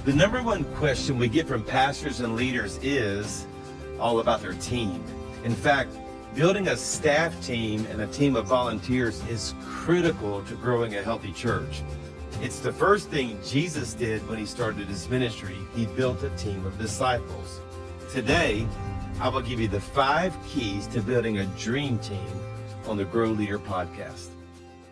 The number one question we get from pastors and leaders is all about their team. In fact, building a staff team and a team of volunteers is critical to growing a healthy church. It's the first thing Jesus did when he started his ministry. He built a team of disciples. Today, I will give you the 5 keys to building a dream team on the Grow Leader podcast.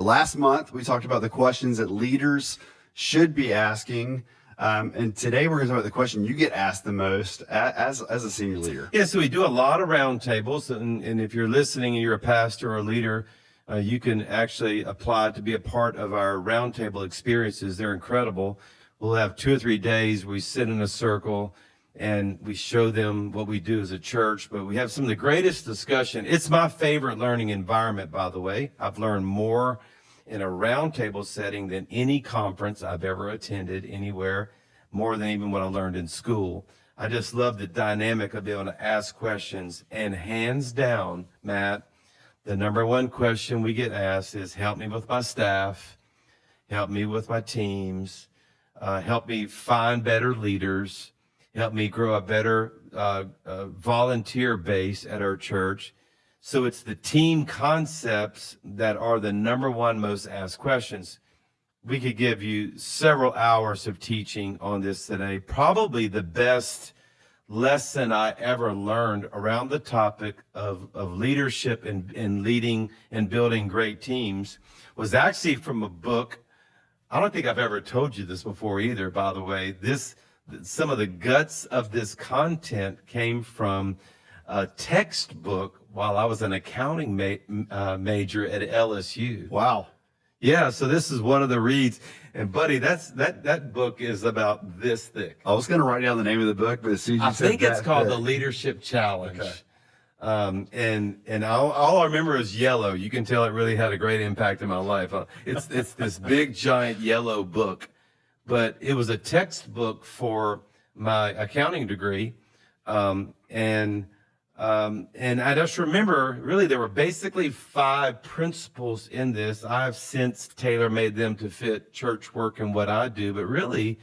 Last month, we talked about the questions that leaders should be asking. And today we're going to talk about the question you get asked the most as a senior leader. Yeah, so we do a lot of roundtables, and if you're listening and you're a pastor or a leader, you can actually apply to be a part of our roundtable experiences. They're incredible. We'll have 2 or 3 days where we sit in a circle and we show them what we do as a church, but we have some of the greatest discussion. It's my favorite learning environment, by the way. I've learned more in a roundtable setting than any conference I've ever attended anywhere, more than even what I learned in school. I just love the dynamic of being able to ask questions. And hands down, Matt, the number one question we get asked is, help me with my staff, help me with my teams, help me find better leaders, help me grow a better volunteer base at our church. So it's the team concepts that are the number one most asked questions. We could give you several hours of teaching on this today. Probably the best lesson I ever learned around the topic of leadership and leading and building great teams was actually from a book. I don't think I've ever told you this before either, by the way. Some of the guts of this content came from a textbook while I was an accounting major at LSU. Wow. Yeah, so this is one of the reads. And buddy, that book is about this thick. I was going to write down the name of the book, but as soon as you said I think it's called thick. The Leadership Challenge. Okay. And all I remember is yellow. You can tell it really had a great impact in my life. It's this big, giant yellow book. But it was a textbook for my accounting degree. And I just remember, really, there were basically 5 principles in this. I've since tailor-made them to fit church work and what I do. But really,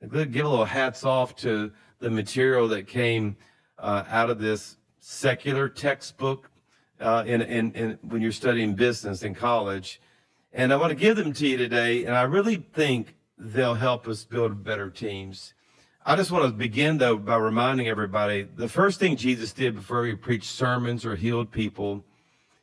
give a little hats off to the material that came out of this secular textbook when you're studying business in college. And I want to give them to you today, and I really think they'll help us build better teams. I just want to begin, though, by reminding everybody, the first thing Jesus did before he preached sermons or healed people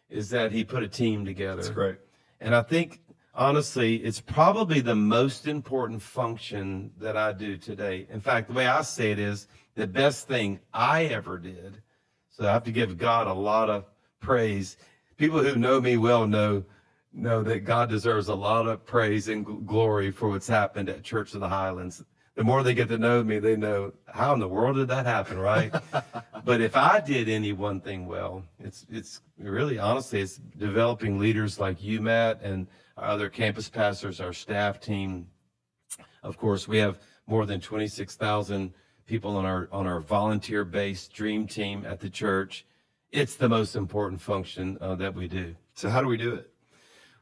is that he put a team together. That's great. And I think, honestly, it's probably the most important function that I do today. In fact, the way I say it is the best thing I ever did. So I have to give God a lot of praise. People who know me well know that God deserves a lot of praise and glory for what's happened at Church of the Highlands. The more they get to know me, they know, how in the world did that happen, right? But if I did any one thing well, it's really, honestly, it's developing leaders like you, Matt, and our other campus pastors, our staff team. Of course, we have more than 26,000 people on our volunteer-based dream team at the church. It's the most important function that we do. So how do we do it?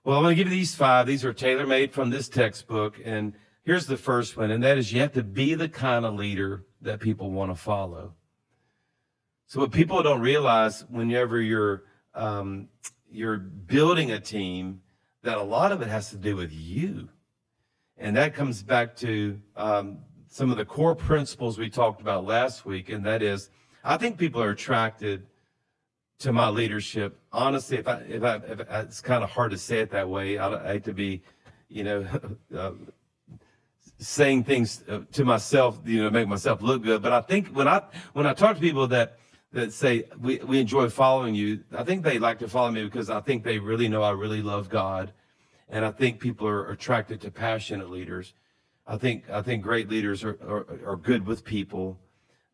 Well, I'm going to give you these 5. These are tailor-made from this textbook. And here's the first one, and that is you have to be the kind of leader that people want to follow. So what people don't realize whenever you're building a team, that a lot of it has to do with you. And that comes back to some of the core principles we talked about last week, and that is, I think people are attracted to my leadership. Honestly, if it's kind of hard to say it that way. I hate to be, saying things to myself, make myself look good. But I think when I talk to people that say we enjoy following you, I think they like to follow me because I think they really know I really love God, and I think people are attracted to passionate leaders. I think great leaders are good with people,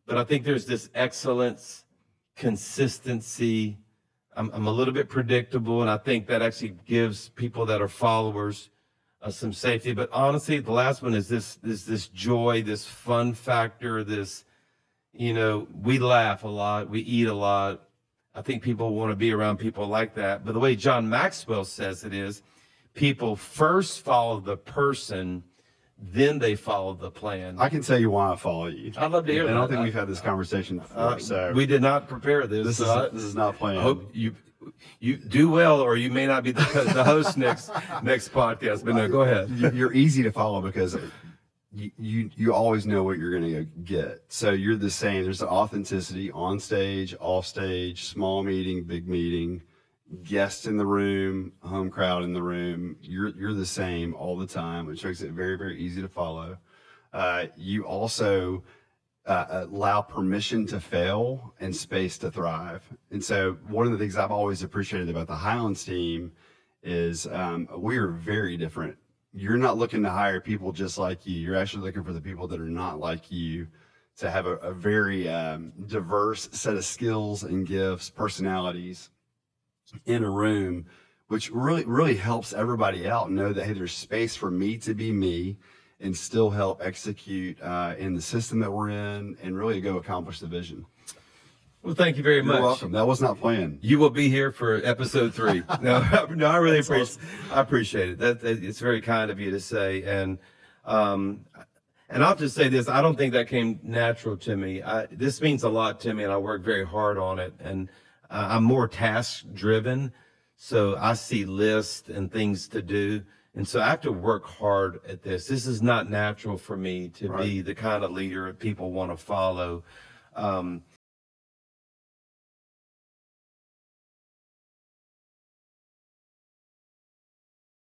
but I think there's this excellence, consistency. I'm a little bit predictable, and I think that actually gives people that are followers some safety. But honestly, the last one is this joy, this fun factor, this, we laugh a lot, we eat a lot. I think people want to be around people like that. But the way John Maxwell says it is, people first follow the person then they follow the plan. I can tell you why I follow you. I'd love to hear And that. I don't think we've had this conversation before. So we did not prepare this. this is not planned. I hope you do well, or you may not be the host next podcast. But no, go ahead. You're easy to follow because you always know what you're going to get. So you're the same. There's the authenticity on stage, off stage, small meeting, big meeting, guest in the room, home crowd in the room. You're the same all the time, which makes it very, very easy to follow. You also allow permission to fail and space to thrive. And so one of the things I've always appreciated about the Highlands team is we are very different. You're not looking to hire people just like you. You're actually looking for the people that are not like you to have a very diverse set of skills and gifts, personalities in a room, which really helps everybody out know that, hey, there's space for me to be me and still help execute in the system that we're in and really go accomplish the vision. Well, thank you very much. You're welcome. That was not planned. You will be here for episode 3. No, I really appreciate it. That it's very kind of you to say. And I'll just say this: I don't think that came natural to me. This means a lot to me, and I work very hard on it. And I'm more task driven, so I see lists and things to do, and so I have to work hard at this. This is not natural for me to be the kind of leader that people want to follow.